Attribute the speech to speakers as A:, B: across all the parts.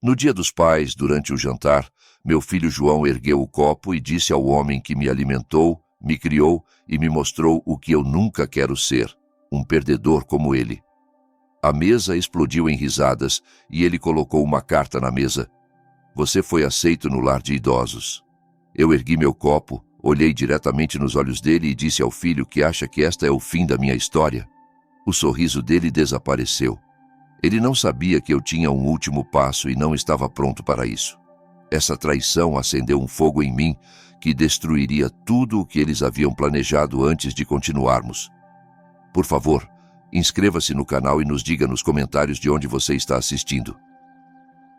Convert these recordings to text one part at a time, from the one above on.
A: No Dia dos Pais, durante o jantar, meu filho João ergueu o copo e disse ao homem que me alimentou, me criou e me mostrou o que eu nunca quero ser, um perdedor como ele. A mesa explodiu em risadas e ele colocou uma carta na mesa. Você foi aceito no lar de idosos. Eu ergui meu copo, olhei diretamente nos olhos dele e disse ao filho que acha que esta é o fim da minha história. O sorriso dele desapareceu. Ele não sabia que eu tinha um último passo e não estava pronto para isso. Essa traição acendeu um fogo em mim que destruiria tudo o que eles haviam planejado antes de continuarmos. Por favor, inscreva-se no canal e nos diga nos comentários de onde você está assistindo.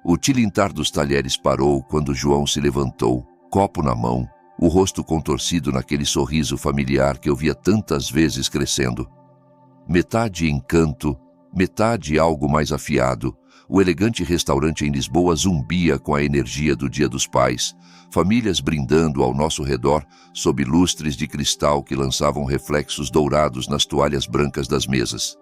A: O tilintar dos talheres parou quando João se levantou, copo na mão, o rosto contorcido naquele sorriso familiar que eu via tantas vezes crescendo. Metade encanto, metade algo mais afiado, o elegante restaurante em Lisboa zumbia com a energia do Dia dos Pais, famílias brindando ao nosso redor sob lustres de cristal que lançavam reflexos dourados nas toalhas brancas das mesas.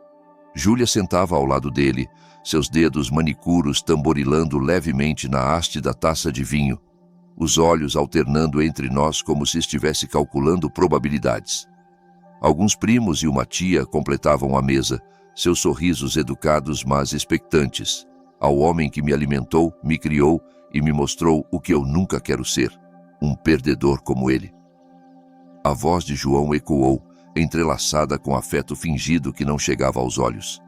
A: Júlia sentava ao lado dele, seus dedos manicuros tamborilando levemente na haste da taça de vinho, os olhos alternando entre nós como se estivesse calculando probabilidades. Alguns primos e uma tia completavam a mesa, seus sorrisos educados mas expectantes, ao homem que me alimentou, me criou e me mostrou o que eu nunca quero ser, um perdedor como ele. A voz de João ecoou, entrelaçada com afeto fingido que não chegava aos olhos.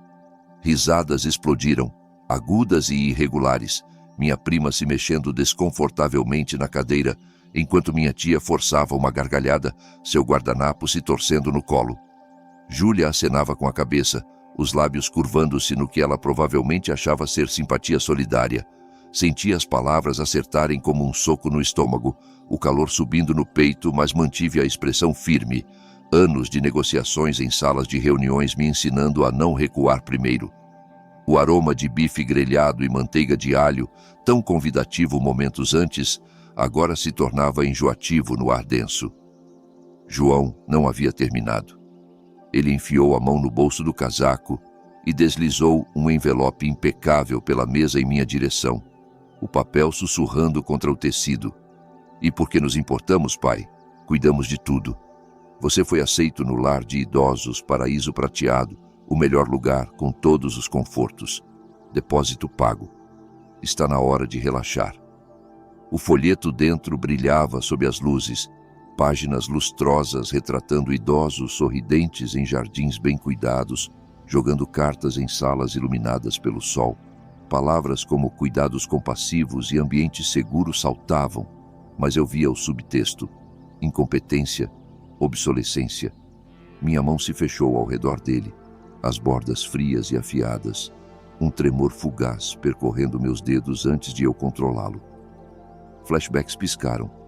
A: Risadas explodiram, agudas e irregulares, minha prima se mexendo desconfortavelmente na cadeira, enquanto minha tia forçava uma gargalhada, seu guardanapo se torcendo no colo. Júlia acenava com a cabeça, os lábios curvando-se no que ela provavelmente achava ser simpatia solidária. Sentia as palavras acertarem como um soco no estômago, o calor subindo no peito, mas mantive a expressão firme. Anos de negociações em salas de reuniões me ensinando a não recuar primeiro. O aroma de bife grelhado e manteiga de alho, tão convidativo momentos antes, agora se tornava enjoativo no ar denso. João não havia terminado. Ele enfiou a mão no bolso do casaco e deslizou um envelope impecável pela mesa em minha direção, o papel sussurrando contra o tecido. E porque nos importamos, pai, cuidamos de tudo. Você foi aceito no lar de idosos Paraíso Prateado, o melhor lugar com todos os confortos. Depósito pago. Está na hora de relaxar. O folheto dentro brilhava sob as luzes, páginas lustrosas retratando idosos sorridentes em jardins bem cuidados, jogando cartas em salas iluminadas pelo sol. Palavras como cuidados compassivos e ambiente seguro saltavam, mas eu via o subtexto: incompetência, obsolescência. Minha mão se fechou ao redor dele, as bordas frias e afiadas, um tremor fugaz percorrendo meus dedos antes de eu controlá-lo. Flashbacks piscaram.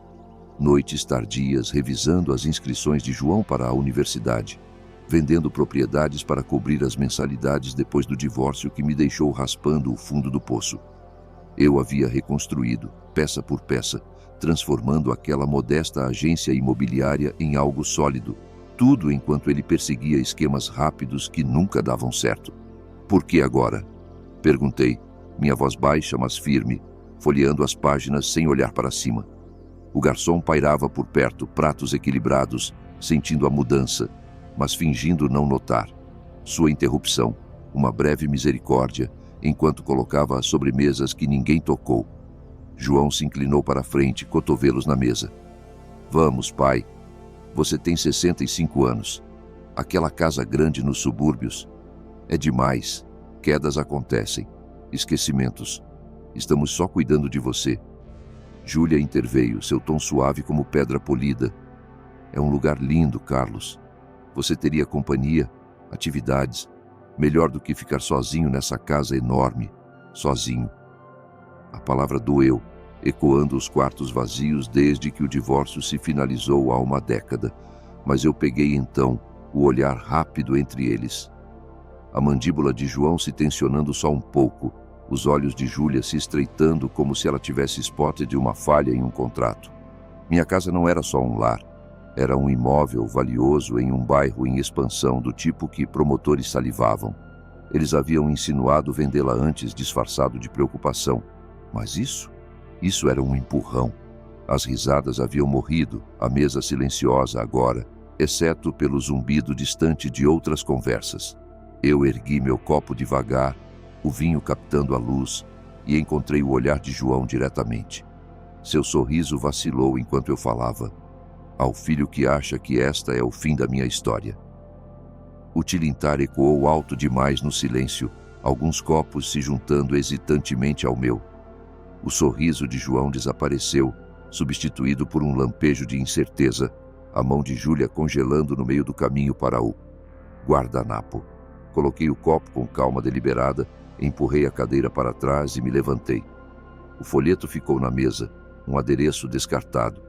A: Noites tardias revisando as inscrições de João para a universidade, vendendo propriedades para cobrir as mensalidades depois do divórcio que me deixou raspando o fundo do poço. Eu havia reconstruído, peça por peça, transformando aquela modesta agência imobiliária em algo sólido, tudo enquanto ele perseguia esquemas rápidos que nunca davam certo. Por que agora? Perguntei, minha voz baixa mas firme, folheando as páginas sem olhar para cima. O garçom pairava por perto, pratos equilibrados, sentindo a mudança, mas fingindo não notar. Sua interrupção, uma breve misericórdia, enquanto colocava as sobremesas que ninguém tocou. João se inclinou para a frente, cotovelos na mesa. Vamos, pai. Você tem 65 anos. Aquela casa grande nos subúrbios. É demais. Quedas acontecem. Esquecimentos. Estamos só cuidando de você. Júlia interveio, seu tom suave como pedra polida. É um lugar lindo, Carlos. Você teria companhia, atividades. Melhor do que ficar sozinho nessa casa enorme. Sozinho. A palavra doeu, ecoando os quartos vazios desde que o divórcio se finalizou há uma década. Mas eu peguei então o olhar rápido entre eles. A mandíbula de João se tensionando só um pouco, os olhos de Júlia se estreitando como se ela tivesse spot de uma falha em um contrato. Minha casa não era só um lar. Era um imóvel valioso em um bairro em expansão do tipo que promotores salivavam. Eles haviam insinuado vendê-la antes, disfarçado de preocupação, Mas isso era um empurrão. As risadas haviam morrido, a mesa silenciosa agora, exceto pelo zumbido distante de outras conversas. Eu ergui meu copo devagar, o vinho captando a luz, e encontrei o olhar de João diretamente. Seu sorriso vacilou enquanto eu falava. Ao filho que acha que esta é o fim da minha história. O tilintar ecoou alto demais no silêncio, alguns copos se juntando hesitantemente ao meu. O sorriso de João desapareceu, substituído por um lampejo de incerteza, a mão de Júlia congelando no meio do caminho para o guardanapo. Coloquei o copo com calma deliberada, empurrei a cadeira para trás e me levantei. O folheto ficou na mesa, um adereço descartado.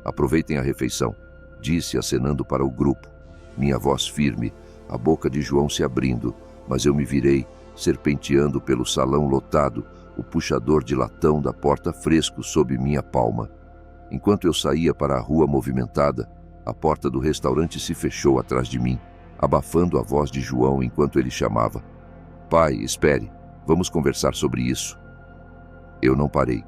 A: Aproveitem a refeição, disse acenando para o grupo. Minha voz firme, a boca de João se abrindo, mas eu me virei, serpenteando pelo salão lotado, o puxador de latão da porta fresco sob minha palma. Enquanto eu saía para a rua movimentada, a porta do restaurante se fechou atrás de mim, abafando a voz de João enquanto ele chamava. Pai, espere, vamos conversar sobre isso. Eu não parei.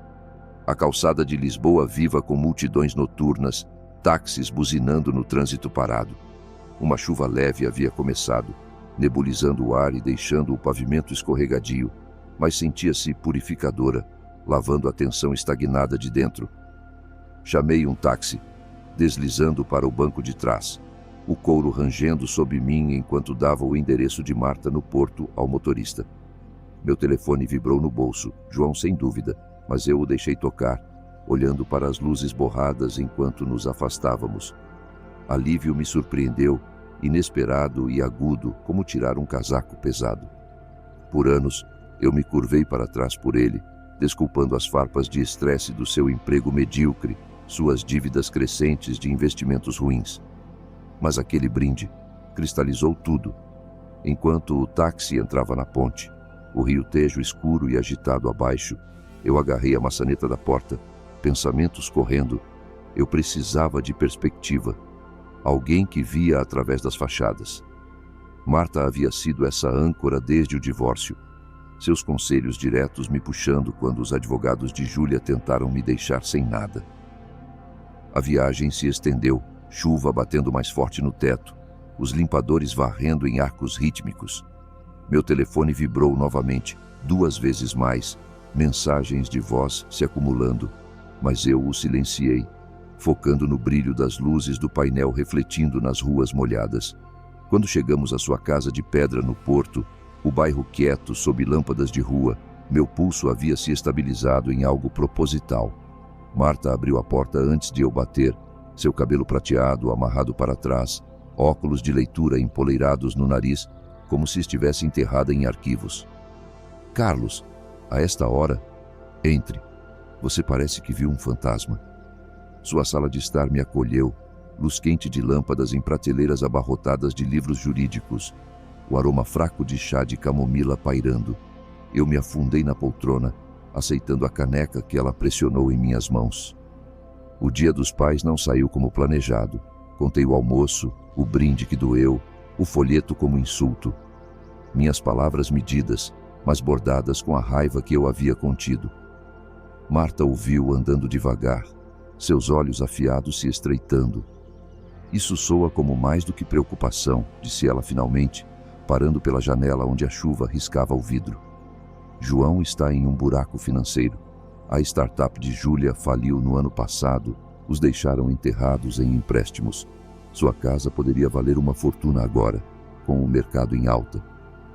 A: A calçada de Lisboa viva com multidões noturnas, táxis buzinando no trânsito parado. Uma chuva leve havia começado, nebulizando o ar e deixando o pavimento escorregadio, mas sentia-se purificadora, lavando a tensão estagnada de dentro. Chamei um táxi, deslizando para o banco de trás, o couro rangendo sob mim enquanto dava o endereço de Marta no porto ao motorista. Meu telefone vibrou no bolso, João sem dúvida, mas eu o deixei tocar, olhando para as luzes borradas enquanto nos afastávamos. Alívio me surpreendeu, inesperado e agudo, como tirar um casaco pesado. Por anos, eu me curvei para trás por ele, desculpando as farpas de estresse do seu emprego medíocre, suas dívidas crescentes de investimentos ruins. Mas aquele brinde cristalizou tudo. Enquanto o táxi entrava na ponte, o rio Tejo escuro e agitado abaixo, eu agarrei a maçaneta da porta, pensamentos correndo. Eu precisava de perspectiva. Alguém que via através das fachadas. Marta havia sido essa âncora desde o divórcio. Seus conselhos diretos me puxando quando os advogados de Júlia tentaram me deixar sem nada. A viagem se estendeu, chuva batendo mais forte no teto, os limpadores varrendo em arcos rítmicos. Meu telefone vibrou novamente, 2 vezes mais, mensagens de voz se acumulando, mas eu o silenciei, focando no brilho das luzes do painel refletindo nas ruas molhadas. Quando chegamos à sua casa de pedra no porto, o bairro quieto sob lâmpadas de rua, meu pulso havia se estabilizado em algo proposital. Marta abriu a porta antes de eu bater, seu cabelo prateado amarrado para trás, óculos de leitura empoleirados no nariz, como se estivesse enterrada em arquivos. Carlos, a esta hora, entre. Você parece que viu um fantasma. Sua sala de estar me acolheu, luz quente de lâmpadas em prateleiras abarrotadas de livros jurídicos, o aroma fraco de chá de camomila pairando. Eu me afundei na poltrona, aceitando a caneca que ela pressionou em minhas mãos. O Dia dos Pais não saiu como planejado. Contei o almoço, o brinde que doeu, o folheto como insulto. Minhas palavras medidas, mas bordadas com a raiva que eu havia contido. Marta ouviu andando devagar, seus olhos afiados se estreitando. Isso soa como mais do que preocupação, disse ela finalmente, parando pela janela onde a chuva riscava o vidro. João está em um buraco financeiro. A startup de Júlia faliu no ano passado, os deixaram enterrados em empréstimos. Sua casa poderia valer uma fortuna agora, com o mercado em alta.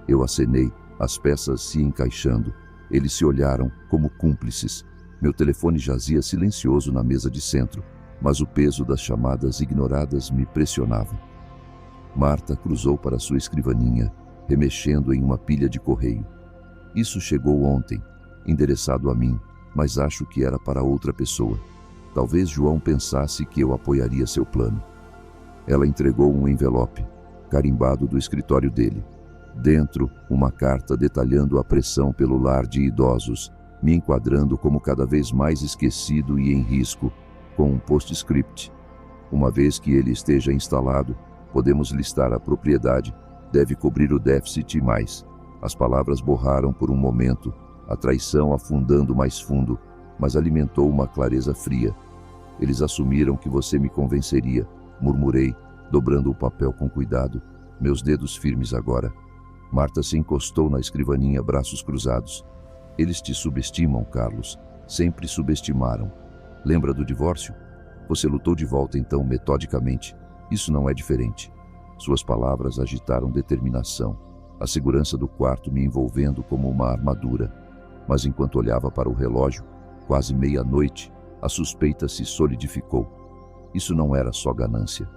A: Eu acenei, as peças se encaixando. Eles se olharam como cúmplices. Meu telefone jazia silencioso na mesa de centro, mas o peso das chamadas ignoradas me pressionava. Marta cruzou para sua escrivaninha, remexendo em uma pilha de correio. Isso chegou ontem, endereçado a mim, mas acho que era para outra pessoa. Talvez João pensasse que eu apoiaria seu plano. Ela entregou um envelope, carimbado do escritório dele. Dentro, uma carta detalhando a pressão pelo lar de idosos, me enquadrando como cada vez mais esquecido e em risco, com um postscript. Uma vez que ele esteja instalado, podemos listar a propriedade, deve cobrir o déficit e mais. As palavras borraram por um momento, A traição afundando mais fundo, mas alimentou uma clareza fria. Eles assumiram que você me convenceria, murmurei, dobrando o papel com cuidado, meus dedos firmes agora. Marta se encostou na escrivaninha, braços cruzados. Eles te subestimam, Carlos. Sempre subestimaram. Lembra do divórcio? Você lutou de volta então, metodicamente. Isso não é diferente. Suas palavras agitaram determinação, a segurança do quarto me envolvendo como uma armadura. Mas enquanto olhava para o relógio, quase meia-noite, a suspeita se solidificou. Isso não era só ganância.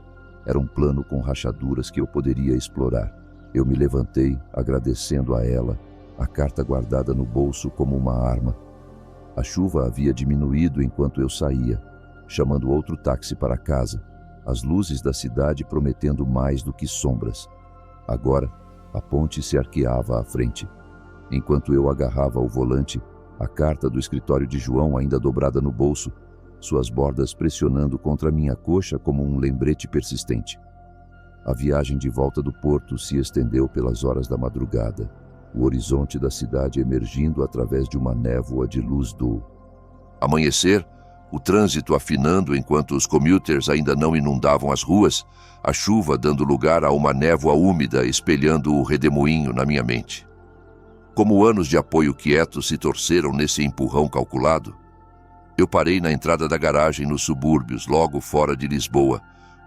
A: Era um plano com rachaduras que eu poderia explorar. Eu me levantei, agradecendo a ela, a carta guardada no bolso como uma arma. A chuva havia diminuído enquanto eu saía, chamando outro táxi para casa, as luzes da cidade prometendo mais do que sombras. Agora, a ponte se arqueava à frente. Enquanto eu agarrava o volante, a carta do escritório de João ainda dobrada no bolso, suas bordas pressionando contra minha coxa como um lembrete persistente. A viagem de volta do porto se estendeu pelas horas da madrugada, o horizonte da cidade emergindo através de uma névoa de luz do amanhecer, o trânsito afinando enquanto os commuters ainda não inundavam as ruas, a chuva dando lugar a uma névoa úmida espelhando o redemoinho na minha mente. Como anos de apoio quieto se torceram nesse empurrão calculado, eu parei na entrada da garagem nos subúrbios, logo fora de Lisboa,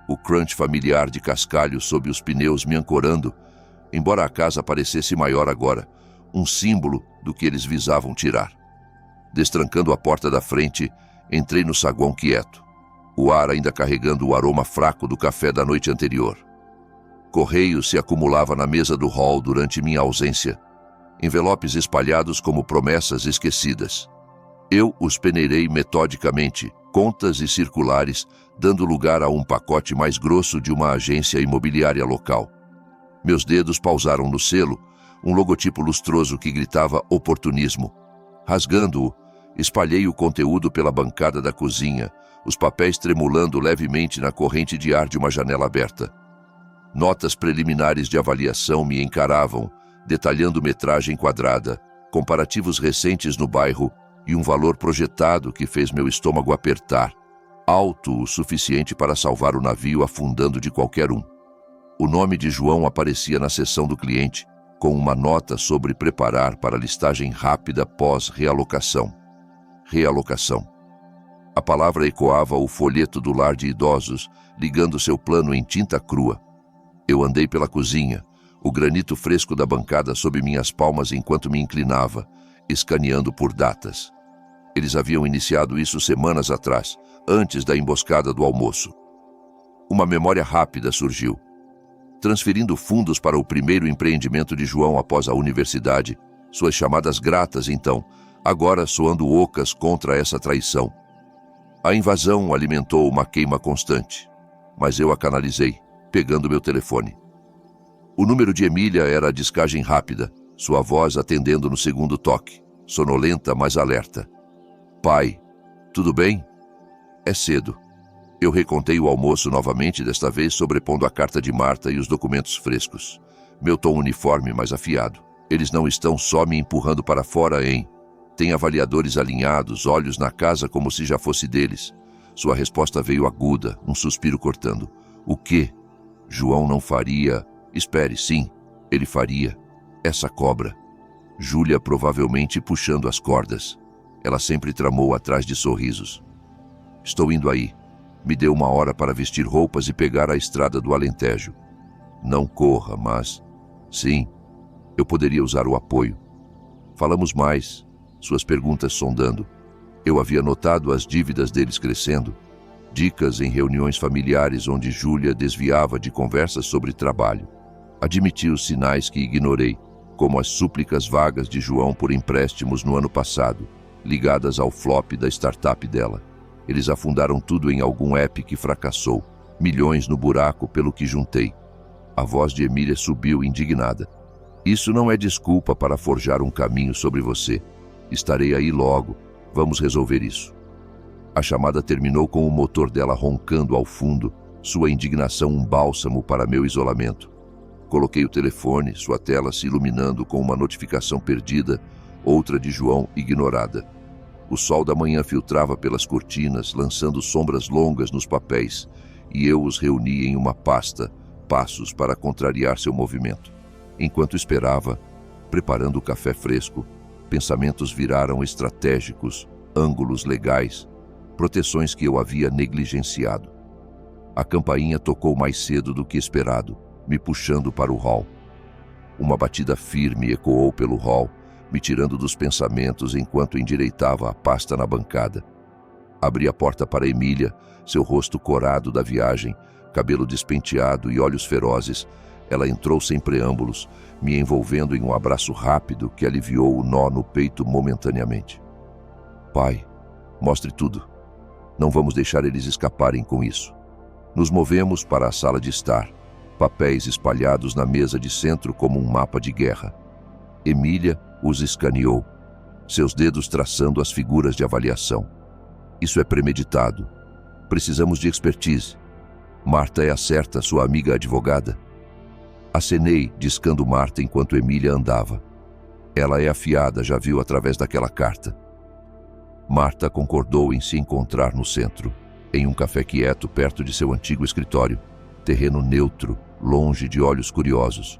A: o crunch familiar de cascalho sob os pneus me ancorando, embora a casa parecesse maior agora, um símbolo do que eles visavam tirar. Destrancando a porta da frente, entrei no saguão quieto, o ar ainda carregando o aroma fraco do café da noite anterior. Correio se acumulava na mesa do hall durante minha ausência, envelopes espalhados como promessas esquecidas. Eu os peneirei metodicamente, contas e circulares, dando lugar a um pacote mais grosso de uma agência imobiliária local. Meus dedos pausaram no selo, um logotipo lustroso que gritava oportunismo. Rasgando-o, espalhei o conteúdo pela bancada da cozinha, os papéis tremulando levemente na corrente de ar de uma janela aberta. Notas preliminares de avaliação me encaravam, detalhando metragem quadrada, comparativos recentes no bairro e um valor projetado que fez meu estômago apertar, alto o suficiente para salvar o navio afundando de qualquer um. O nome de João aparecia na seção do cliente, com uma nota sobre preparar para listagem rápida pós-realocação. Realocação. A palavra ecoava o folheto do lar de idosos, ligando seu plano em tinta crua. Eu andei pela cozinha, o granito fresco da bancada sob minhas palmas enquanto me inclinava, escaneando por datas. Eles haviam iniciado isso semanas atrás, antes da emboscada do almoço. Uma memória rápida surgiu. Transferindo fundos para o primeiro empreendimento de João após a universidade, suas chamadas gratas, então, agora soando ocas contra essa traição. A invasão alimentou uma queima constante, mas eu a canalizei, pegando meu telefone. O número de Emília era a descagem rápida, sua voz atendendo no segundo toque, sonolenta, mas alerta. Pai, tudo bem? É cedo. Eu recontei o almoço novamente, desta vez sobrepondo a carta de Marta e os documentos frescos. Meu tom uniforme, mas afiado. Eles não estão só me empurrando para fora, hein? Tem avaliadores alinhados, olhos na casa como se já fosse deles. Sua resposta veio aguda, um suspiro cortando. O quê? João não faria... Espere, sim, ele faria. Essa cobra. Júlia provavelmente puxando as cordas. Ela sempre tramou atrás de sorrisos. Estou indo aí. Me dê uma hora para vestir roupas e pegar a estrada do Alentejo. Não corra, mas... Sim, eu poderia usar o apoio. Falamos mais, suas perguntas sondando. Eu havia notado as dívidas deles crescendo. Dicas em reuniões familiares onde Júlia desviava de conversas sobre trabalho. Admiti os sinais que ignorei, como as súplicas vagas de João por empréstimos no ano passado, ligadas ao flop da startup dela. Eles afundaram tudo em algum app que fracassou, milhões no buraco pelo que juntei. A voz de Emília subiu indignada. Isso não é desculpa para forjar um caminho sobre você. Estarei aí logo. Vamos resolver isso. A chamada terminou com o motor dela roncando ao fundo, sua indignação um bálsamo para meu isolamento. Coloquei o telefone, sua tela se iluminando com uma notificação perdida, outra de João ignorada. O sol da manhã filtrava pelas cortinas, lançando sombras longas nos papéis, e eu os reunia em uma pasta, passos para contrariar seu movimento. Enquanto esperava, preparando o café fresco, pensamentos viraram estratégicos, ângulos legais, proteções que eu havia negligenciado. A campainha tocou mais cedo do que esperado, me puxando para o hall. Uma batida firme ecoou pelo hall, me tirando dos pensamentos enquanto endireitava a pasta na bancada. Abri a porta para Emília, seu rosto corado da viagem, cabelo despenteado e olhos ferozes. Ela entrou sem preâmbulos, me envolvendo em um abraço rápido que aliviou o nó no peito momentaneamente. Pai, mostre tudo. Não vamos deixar eles escaparem com isso. Nos movemos para a sala de estar, papéis espalhados na mesa de centro como um mapa de guerra. Emília os escaneou, seus dedos traçando as figuras de avaliação. Isso é premeditado. Precisamos de expertise. Marta é a certa, sua amiga advogada? Acenei, discando Marta enquanto Emília andava. Ela é afiada, já viu através daquela carta. Marta concordou em se encontrar no centro, em um café quieto perto de seu antigo escritório, terreno neutro, longe de olhos curiosos.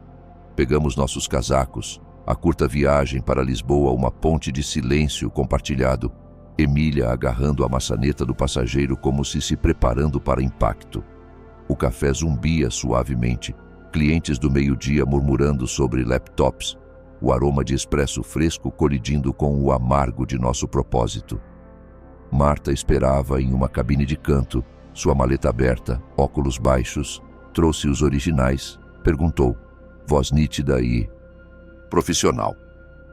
A: Pegamos nossos casacos, a curta viagem para Lisboa, uma ponte de silêncio compartilhado, Emília agarrando a maçaneta do passageiro como se preparando para impacto. O café zumbia suavemente, clientes do meio-dia murmurando sobre laptops, o aroma de expresso fresco colidindo com o amargo de nosso propósito. Marta esperava em uma cabine de canto, sua maleta aberta, óculos baixos, trouxe os originais, perguntou, voz nítida e profissional.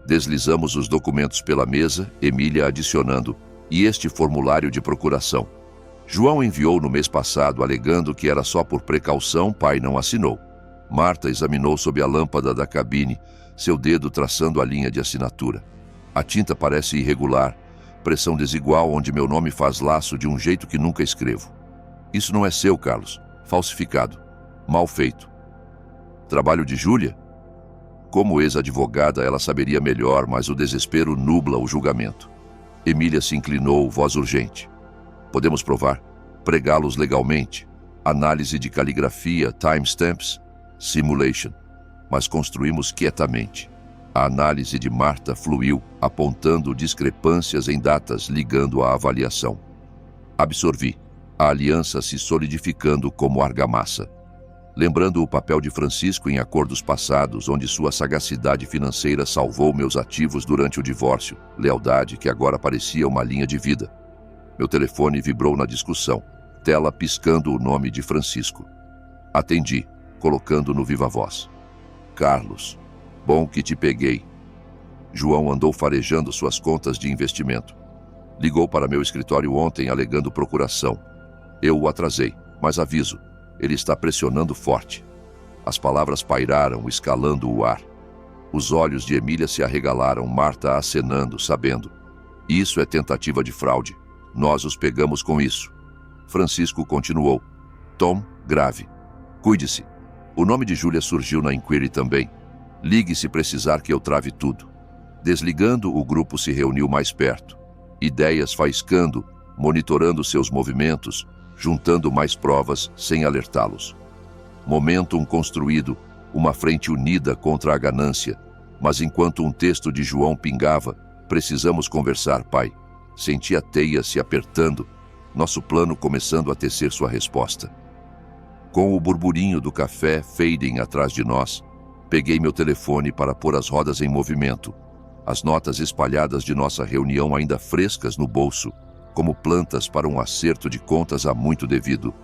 A: Deslizamos os documentos pela mesa, Emília adicionando, e este formulário de procuração. João enviou no mês passado, alegando que era só por precaução, pai não assinou. Marta examinou sob a lâmpada da cabine, seu dedo traçando a linha de assinatura. A tinta parece irregular, pressão desigual onde meu nome faz laço de um jeito que nunca escrevo. Isso não é seu, Carlos. Falsificado. Mal feito. Trabalho de Júlia? Como ex-advogada, ela saberia melhor, mas o desespero nubla o julgamento. Emília se inclinou, voz urgente. Podemos provar? Pregá-los legalmente? Análise de caligrafia, timestamps? Simulation. Mas construímos quietamente. A análise de Marta fluiu, apontando discrepâncias em datas, ligando à avaliação. Absorvi. A aliança se solidificando como argamassa. Lembrando o papel de Francisco em acordos passados, onde sua sagacidade financeira salvou meus ativos durante o divórcio, lealdade que agora parecia uma linha de vida. Meu telefone vibrou na discussão, tela piscando o nome de Francisco. Atendi, colocando no viva voz. Carlos, bom que te peguei. João andou farejando suas contas de investimento. Ligou para meu escritório ontem alegando procuração. Eu o atrasei, mas aviso. Ele está pressionando forte. As palavras pairaram, escalando o ar. Os olhos de Emília se arregalaram, Marta acenando, sabendo. Isso é tentativa de fraude. Nós os pegamos com isso. Francisco continuou. Tom, grave. Cuide-se. O nome de Júlia surgiu na inquiry também. Ligue se precisar que eu trave tudo. Desligando, o grupo se reuniu mais perto. Ideias faiscando, monitorando seus movimentos, juntando mais provas sem alertá-los. Momentum construído, uma frente unida contra a ganância. Mas enquanto um texto de João pingava, precisamos conversar, pai. Senti a teia se apertando, nosso plano começando a tecer sua resposta. Com o burburinho do café fading atrás de nós, peguei meu telefone para pôr as rodas em movimento. As notas espalhadas de nossa reunião ainda frescas no bolso, como plantas para um acerto de contas há muito devido.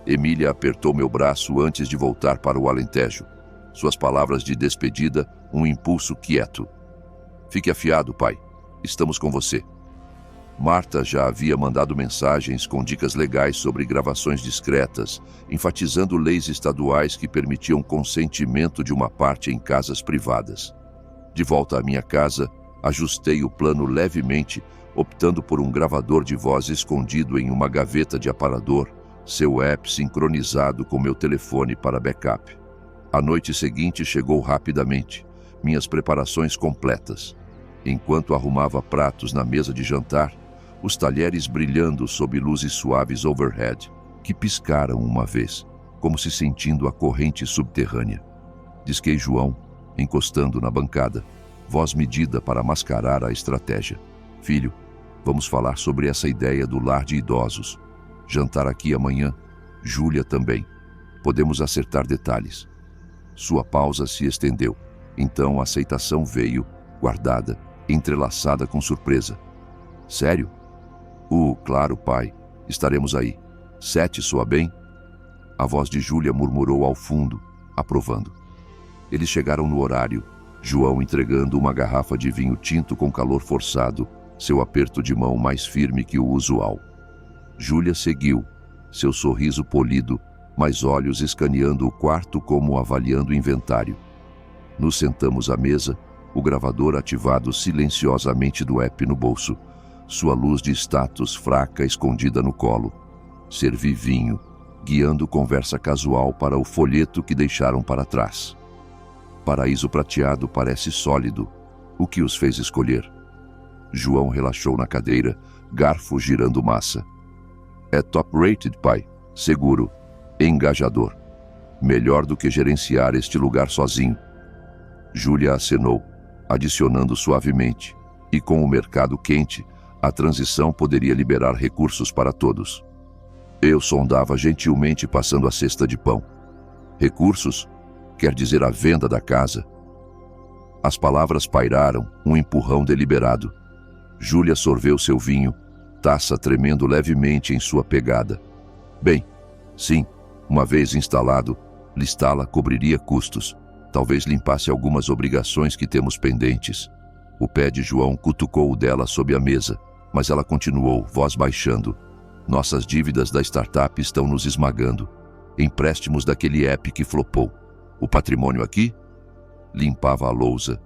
A: Emília apertou meu braço antes de voltar para o Alentejo. Suas palavras de despedida, um impulso quieto. Fique afiado, pai. Estamos com você. Marta já havia mandado mensagens com dicas legais sobre gravações discretas, enfatizando leis estaduais que permitiam consentimento de uma parte em casas privadas. De volta à minha casa, ajustei o plano levemente, optando por um gravador de voz escondido em uma gaveta de aparador, seu app sincronizado com meu telefone para backup. A noite seguinte chegou rapidamente, minhas preparações completas. Enquanto arrumava pratos na mesa de jantar, os talheres brilhando sob luzes suaves overhead, que piscaram uma vez, como se sentindo a corrente subterrânea. Disquei João, encostando na bancada, voz medida para mascarar a estratégia. Filho, vamos falar sobre essa ideia do lar de idosos. Jantar aqui amanhã, Júlia também. Podemos acertar detalhes. Sua pausa se estendeu. Então a aceitação veio, guardada, entrelaçada com surpresa. Sério? Claro, pai. Estaremos aí. 7 soa bem? A voz de Júlia murmurou ao fundo, aprovando. Eles chegaram no horário, João entregando uma garrafa de vinho tinto com calor forçado, seu aperto de mão mais firme que o usual. Júlia seguiu, seu sorriso polido, mas olhos escaneando o quarto como avaliando o inventário. Nos sentamos à mesa, o gravador ativado silenciosamente do app no bolso, sua luz de status fraca escondida no colo. Servi vinho, guiando conversa casual para o folheto que deixaram para trás. Paraíso Prateado parece sólido. O que os fez escolher? João relaxou na cadeira, garfo girando massa. É top-rated, pai. Seguro. Engajador. Melhor do que gerenciar este lugar sozinho. Júlia acenou, adicionando suavemente. E com o mercado quente, a transição poderia liberar recursos para todos. Eu sondava gentilmente passando a cesta de pão. Recursos? Quer dizer a venda da casa? As palavras pairaram, um empurrão deliberado. Júlia sorveu seu vinho, taça tremendo levemente em sua pegada. Bem, sim, uma vez instalado, listá-la cobriria custos. Talvez limpasse algumas obrigações que temos pendentes. O pé de João cutucou o dela sob a mesa, mas ela continuou, voz baixando. Nossas dívidas da startup estão nos esmagando. Empréstimos daquele app que flopou. O patrimônio aqui? Limpava a lousa.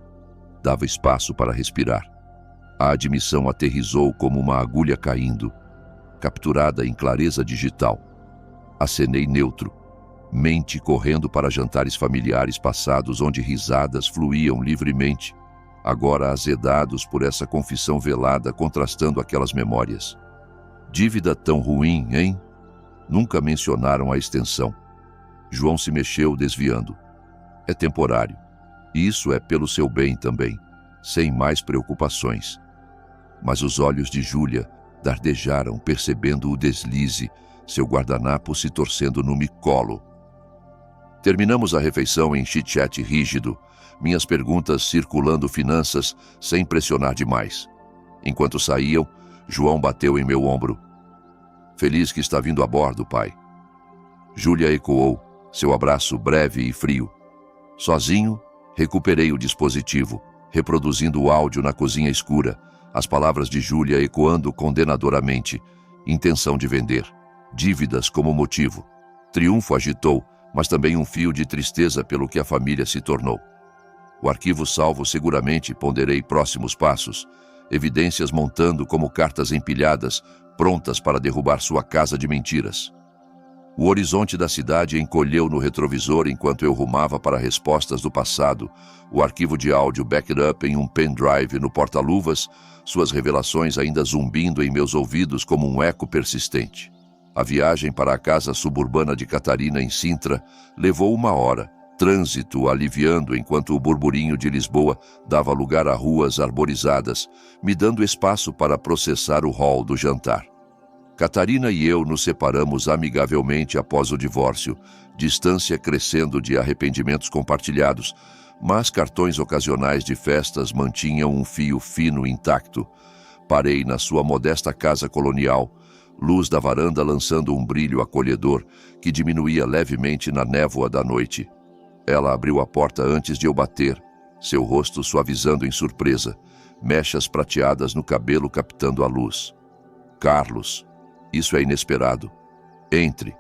A: Dava espaço para respirar. A admissão aterrissou como uma agulha caindo, capturada em clareza digital. Acenei neutro, mente correndo para jantares familiares passados onde risadas fluíam livremente, agora azedados por essa confissão velada contrastando aquelas memórias. Dívida tão ruim, hein? Nunca mencionaram a extensão. João se mexeu, desviando. É temporário. E isso é pelo seu bem também, sem mais preocupações. Mas os olhos de Júlia dardejaram, percebendo o deslize, seu guardanapo se torcendo no colo. Terminamos a refeição em chit-chat rígido, minhas perguntas circulando finanças sem pressionar demais. Enquanto saíam, João bateu em meu ombro. Feliz que está vindo a bordo, pai. Júlia ecoou, seu abraço breve e frio. Sozinho, recuperei o dispositivo, reproduzindo o áudio na cozinha escura, as palavras de Júlia ecoando condenadoramente. Intenção de vender. Dívidas como motivo. Triunfo agitou, mas também um fio de tristeza pelo que a família se tornou. O arquivo salvo seguramente ponderei próximos passos, evidências montando como cartas empilhadas, prontas para derrubar sua casa de mentiras. O horizonte da cidade encolheu no retrovisor enquanto eu rumava para respostas do passado, o arquivo de áudio backed up em um pendrive no porta-luvas, suas revelações ainda zumbindo em meus ouvidos como um eco persistente. A viagem para a casa suburbana de Catarina, em Sintra, levou 1 hora, trânsito aliviando enquanto o burburinho de Lisboa dava lugar a ruas arborizadas, me dando espaço para processar o hall do jantar. Catarina e eu nos separamos amigavelmente após o divórcio, distância crescendo de arrependimentos compartilhados, mas cartões ocasionais de festas mantinham um fio fino intacto. Parei na sua modesta casa colonial, luz da varanda lançando um brilho acolhedor que diminuía levemente na névoa da noite. Ela abriu a porta antes de eu bater, seu rosto suavizando em surpresa, mechas prateadas no cabelo captando a luz. Carlos. Isso é inesperado. Entre.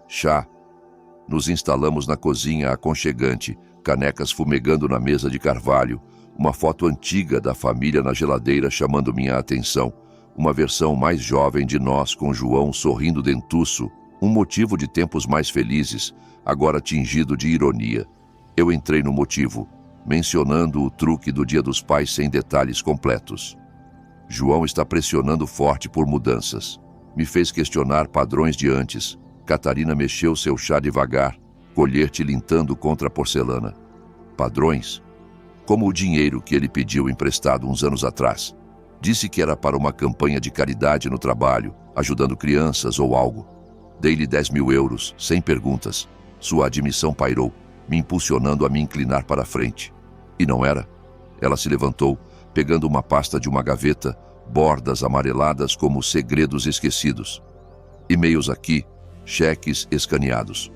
A: Chá. Nos instalamos na cozinha aconchegante, canecas fumegando na mesa de carvalho, uma foto antiga da família na geladeira chamando minha atenção, uma versão mais jovem de nós com João sorrindo dentuço, um motivo de tempos mais felizes, agora tingido de ironia. Eu entrei no motivo, mencionando o truque do Dia dos Pais sem detalhes completos. João está pressionando forte por mudanças. Me fez questionar padrões de antes. Catarina mexeu seu chá devagar, colher tilintando contra a porcelana. Padrões? Como o dinheiro que ele pediu emprestado uns anos atrás. Disse que era para uma campanha de caridade no trabalho, ajudando crianças ou algo. Dei-lhe 10.000 euros, sem perguntas. Sua admissão pairou, me impulsionando a me inclinar para a frente. E não era? Ela se levantou, pegando uma pasta de uma gaveta, bordas amareladas como segredos esquecidos. E-mails aqui, cheques escaneados.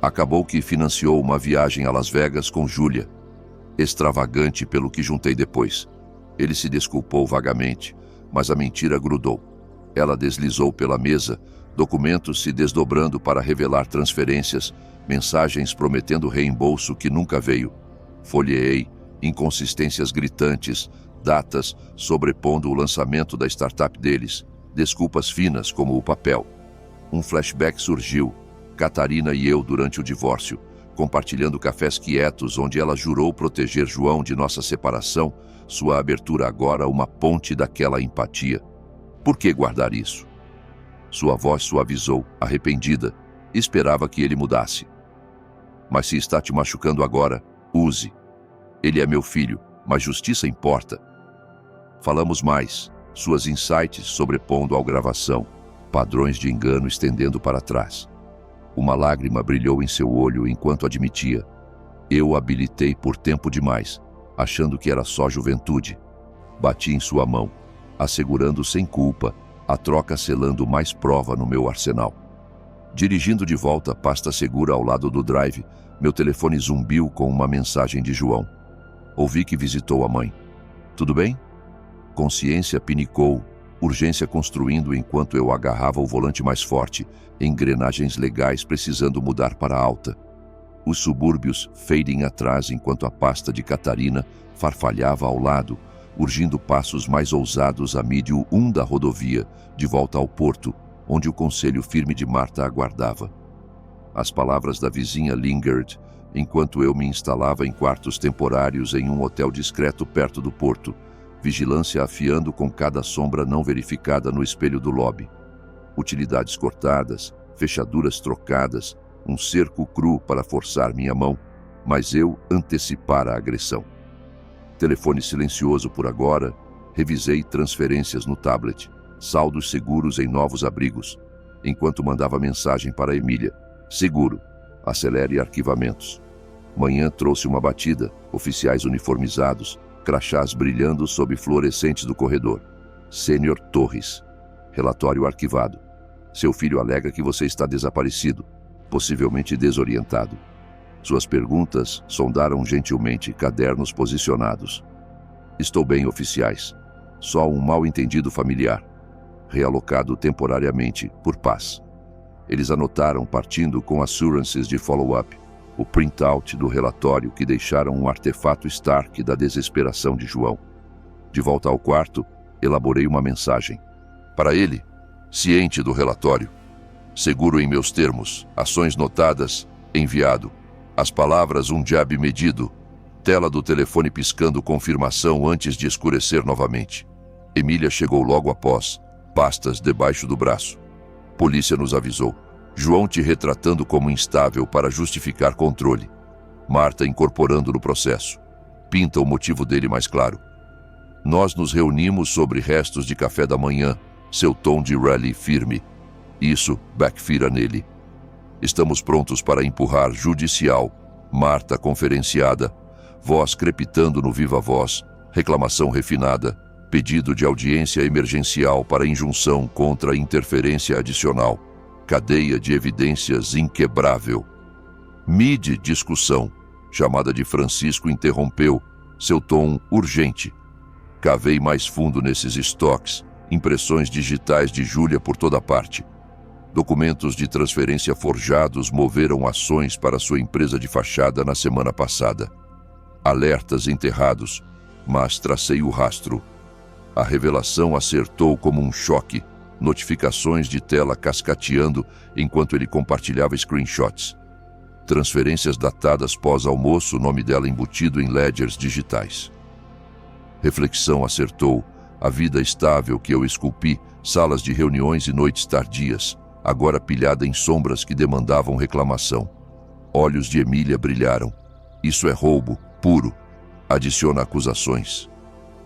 A: Acabou que financiou uma viagem a Las Vegas com Júlia. Extravagante pelo que juntei depois. Ele se desculpou vagamente, mas a mentira grudou. Ela deslizou pela mesa, documentos se desdobrando para revelar transferências, mensagens prometendo reembolso que nunca veio. Folheei, inconsistências gritantes, datas sobrepondo o lançamento da startup deles, desculpas finas como o papel. Um flashback surgiu, Catarina e eu durante o divórcio, compartilhando cafés quietos onde ela jurou proteger João de nossa separação, sua abertura agora uma ponte daquela empatia. Por que guardar isso? Sua voz suavizou, arrependida, esperava que ele mudasse. Mas se está te machucando agora, use. Ele é meu filho, mas justiça importa. Falamos mais, suas insights sobrepondo ao gravação, padrões de engano estendendo para trás. Uma lágrima brilhou em seu olho enquanto admitia. Eu habilitei por tempo demais, achando que era só juventude. Bati em sua mão, assegurando sem culpa, a troca selando mais prova no meu arsenal. Dirigindo de volta a pasta segura ao lado do drive, meu telefone zumbiu com uma mensagem de João. Ouvi que visitou a mãe. Tudo bem? Consciência pinicou, urgência construindo enquanto eu agarrava o volante mais forte, engrenagens legais precisando mudar para alta. Os subúrbios fading atrás enquanto a pasta de Catarina farfalhava ao lado, urgindo passos mais ousados a mídio 1 da rodovia, de volta ao porto, onde o conselho firme de Marta aguardava. As palavras da vizinha lingered, enquanto eu me instalava em quartos temporários em um hotel discreto perto do porto, vigilância afiando com cada sombra não verificada no espelho do lobby. Utilidades cortadas, fechaduras trocadas, um cerco cru para forçar minha mão, mas eu antecipara a agressão. Telefone silencioso por agora, revisei transferências no tablet, saldos seguros em novos abrigos, enquanto mandava mensagem para Emília. Seguro, acelere arquivamentos. Manhã trouxe uma batida, oficiais uniformizados, crachás brilhando sob fluorescentes do corredor. Sênior Torres. Relatório arquivado. Seu filho alega que você está desaparecido, possivelmente desorientado. Suas perguntas sondaram gentilmente cadernos posicionados. Estou bem, oficiais. Só um mal-entendido familiar. Realocado temporariamente, por paz. Eles anotaram partindo com assurances de follow-up, o printout do relatório que deixaram um artefato Stark da desesperação de João. De volta ao quarto, elaborei uma mensagem. Para ele, ciente do relatório. Seguro em meus termos, ações notadas, enviado. As palavras um jab medido, tela do telefone piscando confirmação antes de escurecer novamente. Emília chegou logo após, pastas debaixo do braço. Polícia nos avisou. João te retratando como instável para justificar controle. Marta incorporando no processo. Pinta o motivo dele mais claro. Nós nos reunimos sobre restos de café da manhã, seu tom de rally firme. Isso backfira nele. Estamos prontos para empurrar judicial. Marta conferenciada. Voz crepitando no viva voz. Reclamação refinada. Pedido de audiência emergencial para injunção contra interferência adicional. Cadeia de evidências inquebrável. Mid discussão. Chamada de Francisco interrompeu. Seu tom urgente. Cavei mais fundo nesses estoques. Impressões digitais de Júlia por toda parte. Documentos de transferência forjados moveram ações para sua empresa de fachada na semana passada. Alertas enterrados, mas tracei o rastro. A revelação acertou como um choque, notificações de tela cascateando enquanto ele compartilhava screenshots. Transferências datadas pós-almoço, nome dela embutido em ledgers digitais. Reflexão acertou. A vida estável que eu esculpi, salas de reuniões e noites tardias, agora pilhada em sombras que demandavam reclamação. Olhos de Emília brilharam. Isso é roubo, puro. Adiciona acusações.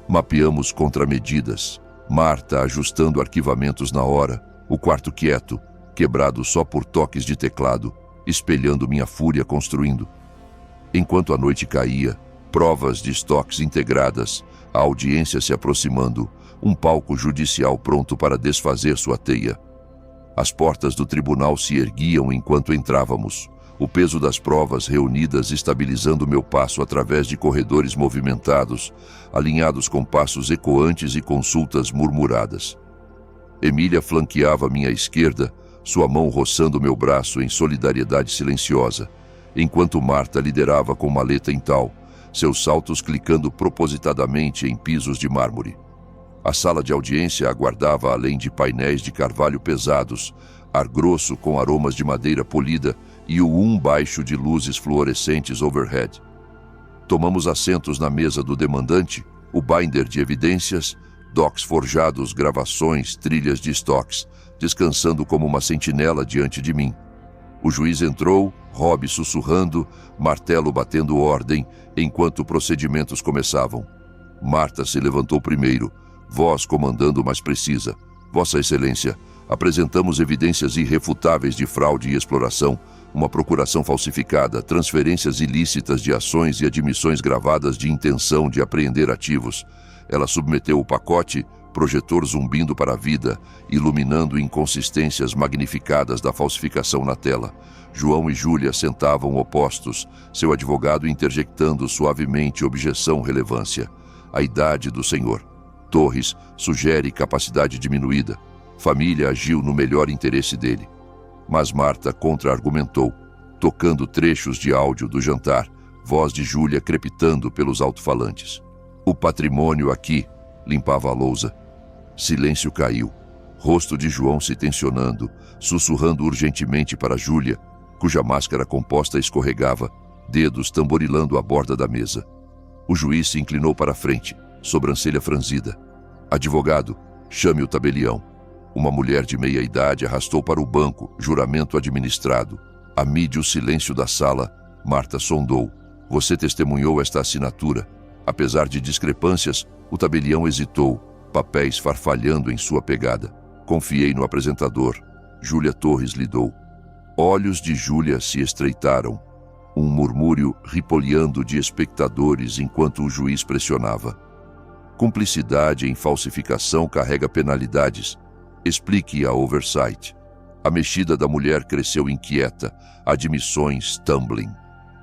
A: Mapeamos contramedidas. Marta ajustando arquivamentos na hora. O quarto quieto, quebrado só por toques de teclado, espelhando minha fúria construindo. Enquanto a noite caía, provas de estoques integradas, a audiência se aproximando, um palco judicial pronto para desfazer sua teia. As portas do tribunal se erguiam enquanto entrávamos, o peso das provas reunidas estabilizando meu passo através de corredores movimentados, alinhados com passos ecoantes e consultas murmuradas. Emília flanqueava minha esquerda, sua mão roçando meu braço em solidariedade silenciosa, enquanto Marta liderava com maleta em tal, seus saltos clicando propositadamente em pisos de mármore. A sala de audiência aguardava além de painéis de carvalho pesados, ar grosso com aromas de madeira polida e o baixo de luzes fluorescentes overhead. Tomamos assentos na mesa do demandante, o binder de evidências, docs forjados, gravações, trilhas de estoques, descansando como uma sentinela diante de mim. O juiz entrou, Rob sussurrando, martelo batendo ordem, enquanto procedimentos começavam. Marta se levantou primeiro, voz comandando mais precisa. Vossa Excelência, apresentamos evidências irrefutáveis de fraude e exploração, uma procuração falsificada, transferências ilícitas de ações e admissões gravadas de intenção de apreender ativos. Ela submeteu o pacote, projetor zumbindo para a vida, iluminando inconsistências magnificadas da falsificação na tela. João e Júlia sentavam opostos, seu advogado interjectando suavemente objeção relevância. A idade do senhor. Torres sugere capacidade diminuída. Família agiu no melhor interesse dele. Mas Marta contra-argumentou, tocando trechos de áudio do jantar, voz de Júlia crepitando pelos alto-falantes. O patrimônio aqui, limpava a lousa. Silêncio caiu. Rosto de João se tensionando, sussurrando urgentemente para Júlia, cuja máscara composta escorregava, dedos tamborilando a borda da mesa. O juiz se inclinou para a frente, sobrancelha franzida. Advogado, chame o tabelião. Uma mulher de meia-idade arrastou para o banco, juramento administrado. Amide o silêncio da sala, Marta sondou. Você testemunhou esta assinatura. Apesar de discrepâncias, o tabelião hesitou, papéis farfalhando em sua pegada. Confiei no apresentador. Júlia Torres lidou. Olhos de Júlia se estreitaram. Um murmúrio ripoleando de espectadores enquanto o juiz pressionava. Cumplicidade em falsificação carrega penalidades. Explique a oversight. A mexida da mulher cresceu inquieta, admissões tumbling.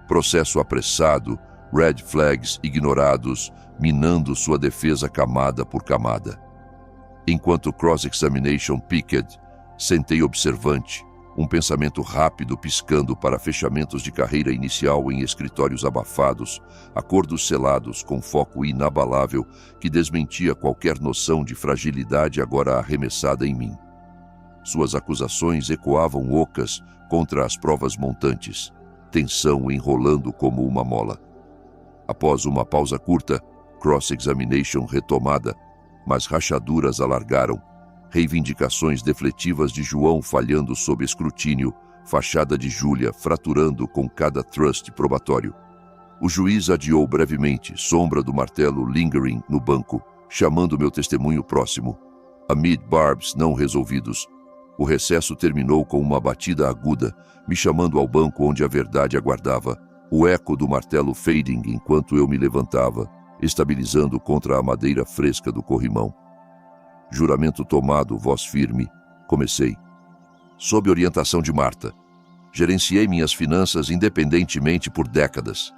A: Processo apressado, red flags ignorados, minando sua defesa camada por camada. Enquanto cross-examination picked, sentei observante, um pensamento rápido piscando para fechamentos de carreira inicial em escritórios abafados, acordos selados com foco inabalável que desmentia qualquer noção de fragilidade agora arremessada em mim. Suas acusações ecoavam ocas contra as provas montantes, tensão enrolando como uma mola. Após uma pausa curta, cross-examination retomada, mas rachaduras alargaram, reivindicações defletivas de João falhando sob escrutínio, fachada de Júlia fraturando com cada thrust probatório. O juiz adiou brevemente, sombra do martelo lingering no banco, chamando meu testemunho próximo. Amid barbs não resolvidos. O recesso terminou com uma batida aguda, me chamando ao banco onde a verdade aguardava, o eco do martelo fading enquanto eu me levantava, estabilizando contra a madeira fresca do corrimão. Juramento tomado, voz firme. Comecei. Sob orientação de Marta. Gerenciei minhas finanças independentemente por décadas.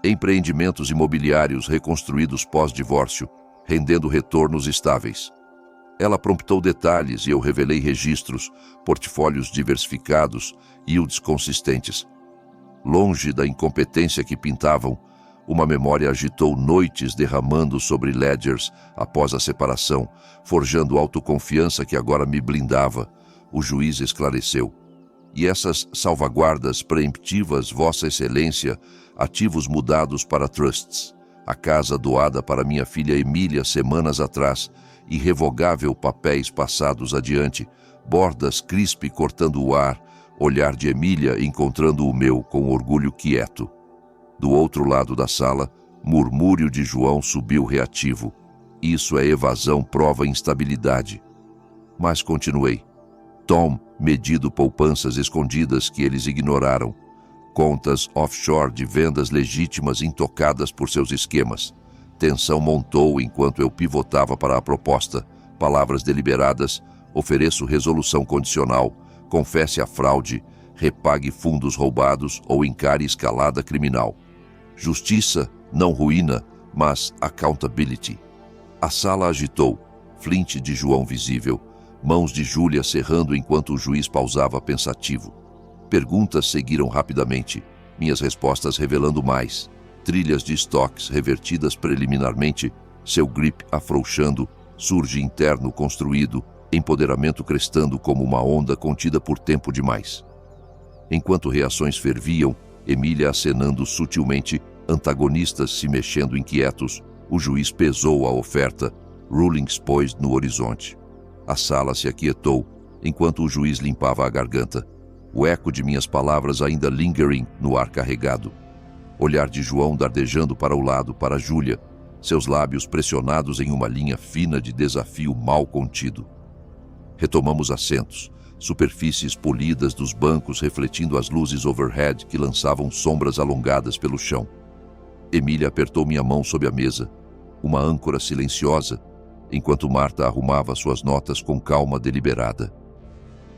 A: Empreendimentos imobiliários reconstruídos pós-divórcio, rendendo retornos estáveis. Ela promptou detalhes e eu revelei registros, portfólios diversificados, yields consistentes. Longe da incompetência que pintavam, uma memória agitou noites derramando sobre ledgers após a separação, forjando autoconfiança que agora me blindava. O juiz esclareceu. E essas salvaguardas preemptivas, Vossa Excelência, ativos mudados para trusts, a casa doada para minha filha Emília semanas atrás, irrevogável papéis passados adiante, bordas crispe cortando o ar, olhar de Emília encontrando o meu com orgulho quieto. Do outro lado da sala, murmúrio de João subiu reativo. Isso é evasão, prova instabilidade. Mas continuei. Tom, medido poupanças escondidas que eles ignoraram. Contas offshore de vendas legítimas intocadas por seus esquemas. Tensão montou enquanto eu pivotava para a proposta. Palavras deliberadas. Ofereço resolução condicional. Confesse a fraude. Repague fundos roubados ou encare escalada criminal. Justiça, não ruína, mas accountability. A sala agitou. Flint de João visível. Mãos de Júlia cerrando enquanto o juiz pausava pensativo. Perguntas seguiram rapidamente, minhas respostas revelando mais. Trilhas de estoques revertidas preliminarmente, seu grip afrouxando, surge interno construído, empoderamento crestando como uma onda contida por tempo demais. Enquanto reações ferviam, Emília acenando sutilmente, antagonistas se mexendo inquietos, o juiz pesou a oferta, rulings pôs no horizonte. A sala se aquietou, enquanto o juiz limpava a garganta. O eco de minhas palavras ainda lingering no ar carregado. Olhar de João dardejando para o lado, para Júlia, seus lábios pressionados em uma linha fina de desafio mal contido. Retomamos assentos, superfícies polidas dos bancos refletindo as luzes overhead que lançavam sombras alongadas pelo chão. Emília apertou minha mão sob a mesa, uma âncora silenciosa, enquanto Marta arrumava suas notas com calma deliberada.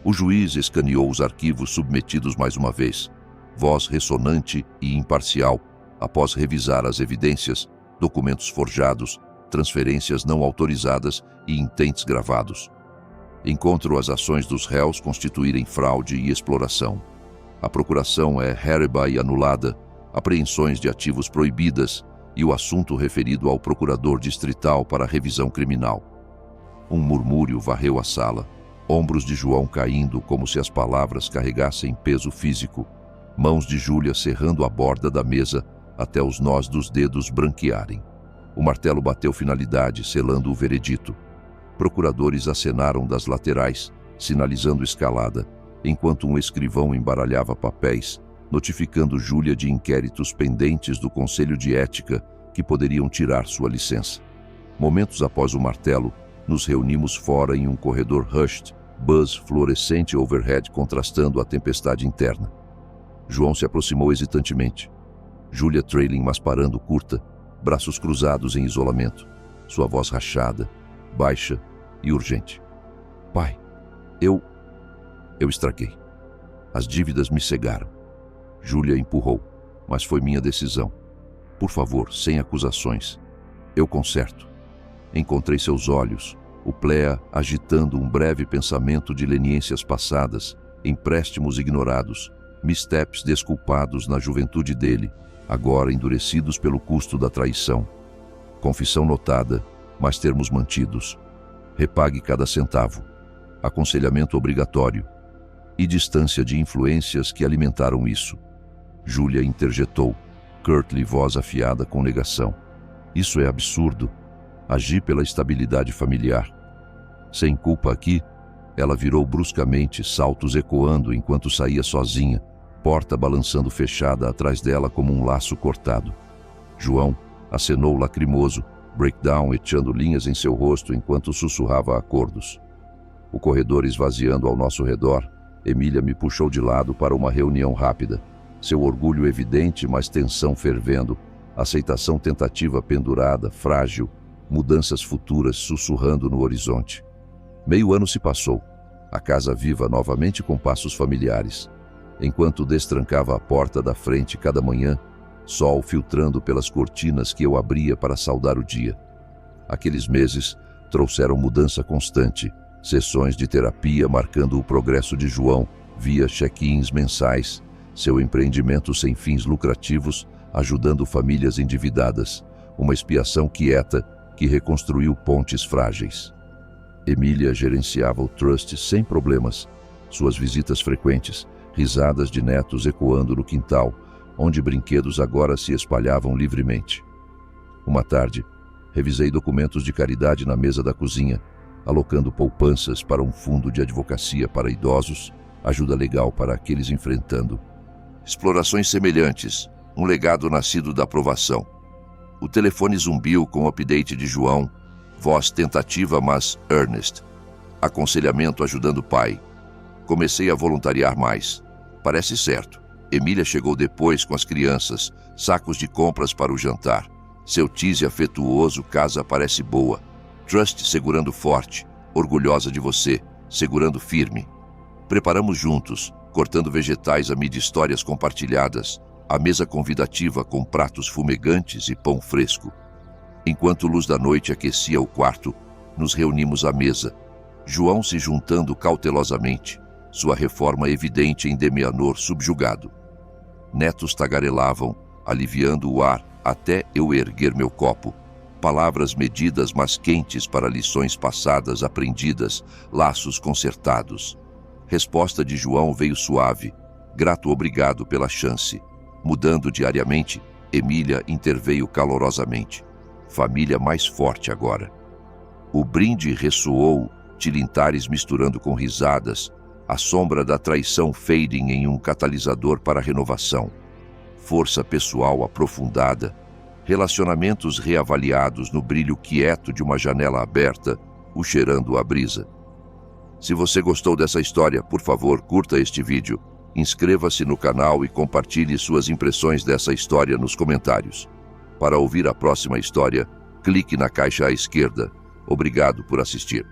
A: O juiz escaneou os arquivos submetidos mais uma vez, voz ressonante e imparcial, após revisar as evidências, documentos forjados, transferências não autorizadas e intentes gravados. Encontro as ações dos réus constituírem fraude e exploração. A procuração é hérreba e anulada, apreensões de ativos proibidas e o assunto referido ao procurador distrital para revisão criminal. Um murmúrio varreu a sala, ombros de João caindo como se as palavras carregassem peso físico, mãos de Júlia cerrando a borda da mesa até os nós dos dedos branquearem. O martelo bateu finalidade, selando o veredito. Procuradores acenaram das laterais, sinalizando escalada, enquanto um escrivão embaralhava papéis, notificando Júlia de inquéritos pendentes do Conselho de Ética que poderiam tirar sua licença. Momentos após o martelo, nos reunimos fora em um corredor hushed, buzz fluorescente overhead contrastando a tempestade interna. João se aproximou hesitantemente. Júlia trailing mas parando curta, braços cruzados em isolamento, sua voz rachada, baixa e urgente. Pai, eu estraguei. As dívidas me cegaram. Júlia empurrou, mas foi minha decisão. Por favor, sem acusações. Eu conserto. Encontrei seus olhos, o Plea agitando um breve pensamento de leniências passadas, empréstimos ignorados, missteps desculpados na juventude dele, agora endurecidos pelo custo da traição. Confissão notada, mas termos mantidos. Repague cada centavo. Aconselhamento obrigatório. E distância de influências que alimentaram isso. Júlia interjetou, curtly voz afiada com negação. Isso é absurdo. Agi pela estabilidade familiar. Sem culpa aqui, ela virou bruscamente, saltos ecoando enquanto saía sozinha, porta balançando fechada atrás dela como um laço cortado. João acenou lacrimoso, breakdown echando linhas em seu rosto enquanto sussurrava acordos. O corredor esvaziando ao nosso redor, Emília me puxou de lado para uma reunião rápida. Seu orgulho evidente, mas tensão fervendo, aceitação tentativa pendurada, frágil, mudanças futuras sussurrando no horizonte. Meio ano se passou, a casa viva novamente com passos familiares. Enquanto destrancava a porta da frente cada manhã, sol filtrando pelas cortinas que eu abria para saudar o dia. Aqueles meses trouxeram mudança constante, sessões de terapia marcando o progresso de João via check-ins mensais, seu empreendimento sem fins lucrativos ajudando famílias endividadas, uma expiação quieta que reconstruiu pontes frágeis. Emília gerenciava o trust sem problemas, suas visitas frequentes, Risadas de netos ecoando no quintal, onde brinquedos agora se espalhavam livremente. Uma tarde, revisei documentos de caridade na mesa da cozinha, alocando poupanças para um fundo de advocacia para idosos, ajuda legal para aqueles enfrentando explorações semelhantes, um legado nascido da aprovação. O telefone zumbiu com o update de João, voz tentativa, mas earnest. Aconselhamento ajudando o pai. Comecei a voluntariar mais. Parece certo. Emília chegou depois com as crianças, sacos de compras para o jantar. Seu tease afetuoso, casa parece boa. Trust segurando forte, orgulhosa de você, segurando firme. Preparamos juntos, cortando vegetais amid histórias compartilhadas, a mesa convidativa com pratos fumegantes e pão fresco. Enquanto luz da noite aquecia o quarto, nos reunimos à mesa, João se juntando cautelosamente, sua reforma evidente em Demianor subjugado. Netos tagarelavam, aliviando o ar até eu erguer meu copo. Palavras medidas, mas quentes para lições passadas aprendidas, laços consertados. Resposta de João veio suave, grato obrigado pela chance. Mudando diariamente, Emília interveio calorosamente. Família mais forte agora. O brinde ressoou, tilintares misturando com risadas, a sombra da traição fading em um catalisador para a renovação. Força pessoal aprofundada, relacionamentos reavaliados no brilho quieto de uma janela aberta, o cheirando a brisa. Se você gostou dessa história, por favor, curta este vídeo, inscreva-se no canal e compartilhe suas impressões dessa história nos comentários. Para ouvir a próxima história, clique na caixa à esquerda. Obrigado por assistir.